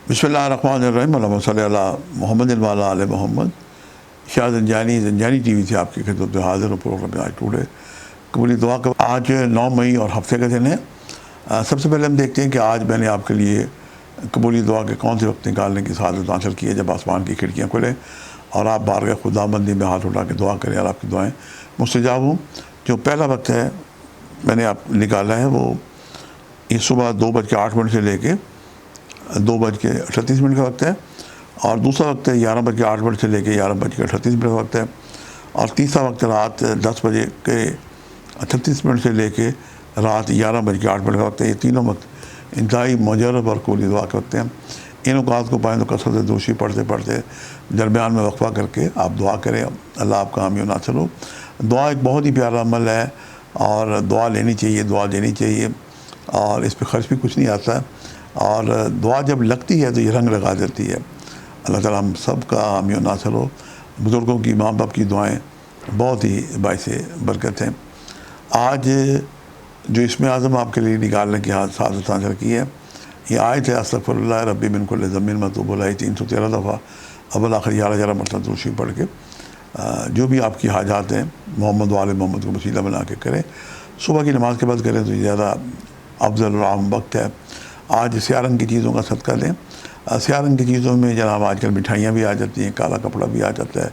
بسم اللہ الرحمن الرحیم اللہم صلی علی محمد و علی آل محمد۔ شاہ زنجانی ٹی وی سے آپ کی خدمت میں حاضر ہوں پروگرام میں آج ٹوڈے قبولی دعا کا۔ آج 9 مئی اور ہفتے کا دن ہے۔ سب سے پہلے ہم دیکھتے ہیں کہ آج میں نے آپ کے لیے قبولی دعا کے کون سے وقت نکالنے کی سعادت حاصل کی ہے، جب آسمان کی کھڑکیاں کھلیں اور آپ بارگاہ خداوندی میں ہاتھ اٹھا کے دعا کریں اور آپ کی دعائیں مستجاب ہوں۔ جو پہلا وقت ہے میں نے آپ نکالا ہے وہ یہ صبح 2:08 سے لے کے 2:38 کا وقت ہے، اور دوسرا وقت ہے 11:08 سے لے کے 11:38 کا وقت ہے، اور تیسرا وقت رات 10:36 سے لے کے رات 11:08 کا وقت ہے۔ یہ تینوں وقت انتہائی مجرب اور قبولی دعا کے وقت ہیں۔ ان اوقات کو پائیں تو کثرت دوشی پڑھتے پڑھتے درمیان میں وقفہ کر کے آپ دعا کریں، اللہ آپ کا حامی و ناصر ہو۔ دعا ایک بہت ہی پیارا عمل ہے، اور دعا لینی چاہیے، دعا دینی چاہیے، اور اس پہ خرچ بھی کچھ نہیں آتا، اور دعا جب لگتی ہے تو یہ رنگ لگا دیتی ہے۔ اللہ تعالیٰ ہم سب کا حامی و ناصر ہو۔ بزرگوں کی، ماں باپ کی دعائیں بہت ہی باعث برکت ہیں۔ آج جو اسم اعظم آپ کے لیے نکالنے کی سعادت حاصل کی ہے، یہ آیت ہے استغفر اللہ ربی من کل ذنب واتوب الیہ، 313 دفعہ اول آخر 11 مرتبہ درود شریف پڑھ کے جو بھی آپ کی حاجات ہیں محمد و آل محمد کو وسیلہ بنا کے کریں۔ صبح کی نماز کے بعد کریں تو زیادہ افضل اور عام وقت ہے۔ آج سیاہ رنگ کی چیزوں کا صدقہ دیں۔ سیاہ رنگ کی چیزوں میں جناب آج کل مٹھائیاں بھی آ جاتی ہیں، کالا کپڑا بھی آ جاتا ہے،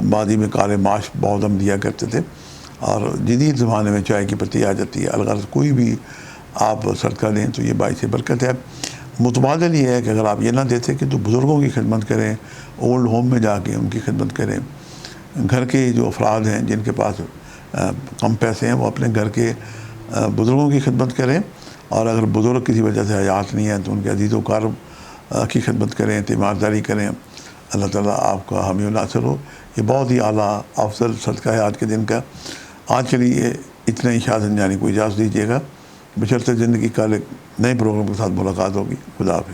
ماضی میں کالے ماش بہت ہم دیا کرتے تھے، اور جدید زمانے میں چائے کی پتی آ جاتی ہے۔ الغرض کوئی بھی آپ صدقہ دیں تو یہ باعث برکت ہے۔ متبادل یہ ہے کہ اگر آپ یہ نہ دیتے کہ تو بزرگوں کی خدمت کریں، اولڈ ہوم میں جا کے ان کی خدمت کریں۔ گھر کے جو افراد ہیں جن کے پاس کم پیسے ہیں وہ اپنے گھر کے بزرگوں کی خدمت کریں، اور اگر بزرگ کسی وجہ سے حیات نہیں ہے تو ان کے عزیز و اقارب کی خدمت کریں، تیمارداری کریں۔ اللہ تعالیٰ آپ کا حامی و ناصر ہو۔ یہ بہت ہی اعلیٰ افضل صدقہ ہے آج کے دن کا۔ آج کے لیے اتنا ہی، شاہ زنجانی کو اجازت دیجیے گا، بشرطِ زندگی کا ایک نئے پروگرام کے ساتھ ملاقات ہوگی۔ خدا حافظ۔